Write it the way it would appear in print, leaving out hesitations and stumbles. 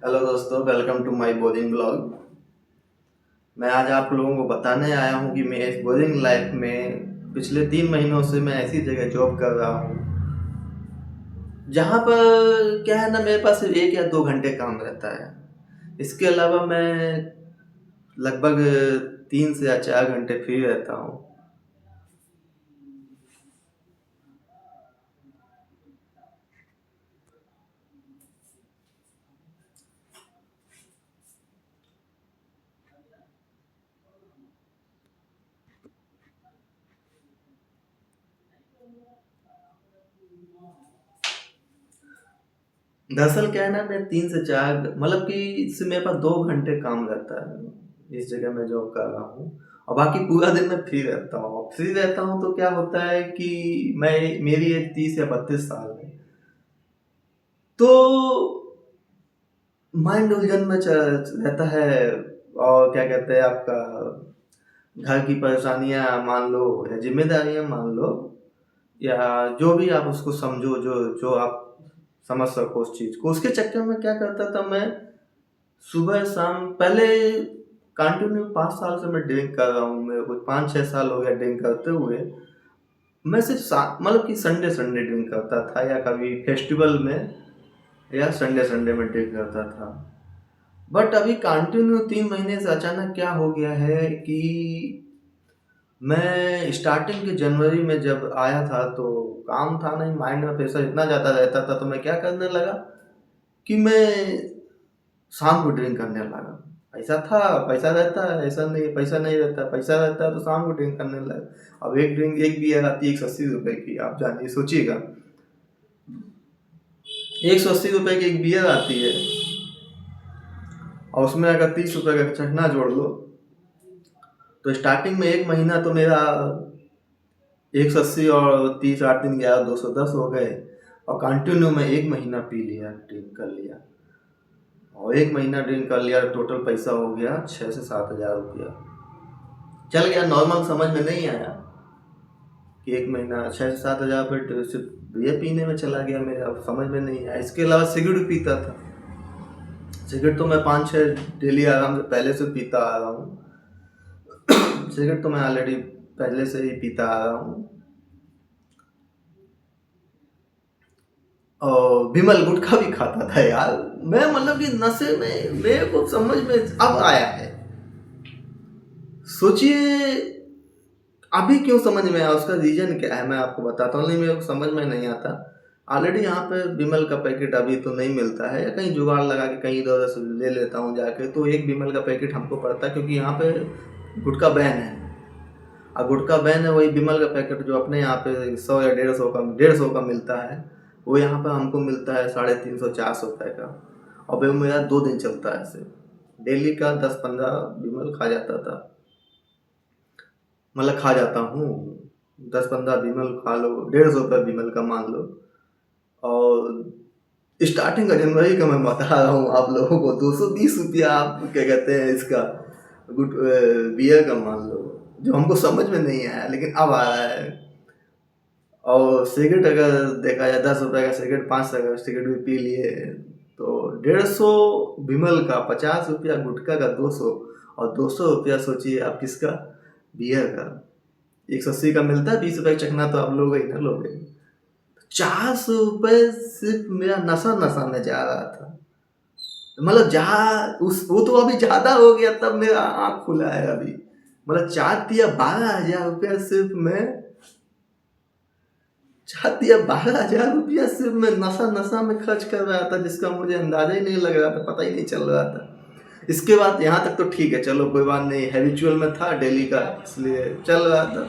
Hello दोस्तों, welcome to my boring blog. मैं आज आप लोगों को बताने आया हूँ कि मैं इस बोरिंग लाइफ में पिछले 3 महीनों से मैं ऐसी जगह जॉब कर रहा हूँ जहाँ पर क्या है ना, मेरे पास सिर्फ 1 या 2 घंटे काम रहता है। इसके अलावा मैं लगभग 3 से 4 घंटे फ्री रहता हूँ। दरअसल क्या है ना, मैं 3 से 4 मतलब कि इससे मेरे पास 2 घंटे काम रहता है इस जगह में जॉब कर रहा हूँ। और बाकी पूरा दिन मैं फ्री रहता हूँ। फ्री रहता हूँ तो क्या होता है कि मैं मेरी एज 30 या 32 साल है। तो माइंड उलझन में रहता है। और क्या कहते हैं, आपका घर की परेशानियां मान लो या जिम्मेदारियां मान लो, या जो भी आप उसको समझो, जो जो आप समझ सको उस चीज को, उसके चक्कर में क्या करता था मैं, सुबह शाम पहले कंटिन्यू 5 साल से मैं ड्रिंक कर रहा हूँ। मेरे को 5-6 साल हो गया ड्रिंक करते हुए। मैं सिर्फ मतलब कि संडे संडे ड्रिंक करता था, या कभी फेस्टिवल में, या संडे संडे में ड्रिंक करता था। बट अभी कंटिन्यू 3 महीने से अचानक क्या हो गया है कि मैं स्टार्टिंग के जनवरी में जब आया था तो काम था नहीं, माइंड में प्रेशर इतना ज़्यादा रहता था, तो मैं क्या करने लगा कि मैं शाम को ड्रिंक करने लगा। पैसा था, पैसा रहता है, ऐसा नहीं पैसा नहीं रहता, पैसा रहता है तो शाम को ड्रिंक करने लगा। अब एक ड्रिंक, एक बियर आती है 180 रुपए की, आप जानिए, सोचिएगा 180 रुपए की एक बियर आती है, और उसमें अगर 30 रुपए का चखना जोड़ लो, तो स्टार्टिंग में 1 महीना तो मेरा 180 और 30 8 दिन गया, 210 हो गए। और कंटिन्यू में 1 महीना पी लिया, ड्रिंक कर लिया, और 1 महीना ड्रिंक कर लिया, टोटल पैसा हो गया 6 से 7 हज़ार रुपया। चल गया, नॉर्मल समझ में नहीं आया कि 1 महीना 6 से 7 हज़ार रुपये सिर्फ बियर पीने में चला गया मेरा, अब समझ में नहीं आया। इसके अलावा सिगरेट पीता था। सिगरेट तो मैं 5-6 डेली आराम से पहले से पीता आ रहा हूँ। सिगरेट तो मैं ऑलरेडी पहले से ही पीता आ रहा हूँ। और विमल गुटखा भी खाता था यार मैं, मतलब कि नशे में मेरे को समझ में अब आया है। सोचिए अभी क्यों समझ में आया, उसका रीजन क्या है मैं आपको बताता हूँ। नहीं, मेरे को समझ में नहीं आता। ऑलरेडी यहाँ पे विमल का पैकेट अभी तो नहीं मिलता है, या कहीं जुगाड़ लगा के कहीं इधर उधर से ले लेता हूँ जाके, तो एक विमल का पैकेट हमको पड़ता है, क्योंकि यहाँ पे गुटखा बैन है। और गुटखा बैन है, वही विमल का पैकेट जो अपने यहाँ पे 100 या 150 का मिलता है, वो यहाँ पे हमको मिलता है 350-400 रुपये का। और वो मेरा 2 दिन चलता है ऐसे, डेली का 10-15 विमल खा जाता था, मतलब खा जाता हूँ। 10-15 विमल खा लो, 150 रुपये विमल का मान लो। और स्टार्टिंग का जनवरी का मैं बता रहा हूँ आप लोगों को, 220 रुपया आप क्या कहते हैं इसका गुट बियर का मान लो, जो हमको समझ में नहीं आया लेकिन अब आ रहा है। और सिगरेट अगर देखा जाए, 10 रुपये का सिगरेट, 5 का सिगरेट भी पी लिए, तो 150 विमल का, 50 रुपया गुटखा का, 200, और 200 रुपया सोचिए आप किसका, बियर का। 180 का मिलता है, 20 रुपये का चखना तो आप लोगे ही ना, लोगे। 400 रुपये सिर्फ मेरा नशा नशा में जा रहा था। मतलब जहाँ उस वो तो अभी ज्यादा हो गया, तब मेरा आँख खुला है अभी। मतलब 12,000 रुपया सिर्फ मैं 12,000 रुपया सिर्फ मैं नशा नशा में खर्च कर रहा था, जिसका मुझे अंदाजा ही नहीं लग रहा था, पता ही नहीं चल रहा था। इसके बाद यहाँ तक तो ठीक है, चलो कोई बात नहीं, हैबिचुअल में था डेली का, इसलिए चल रहा था।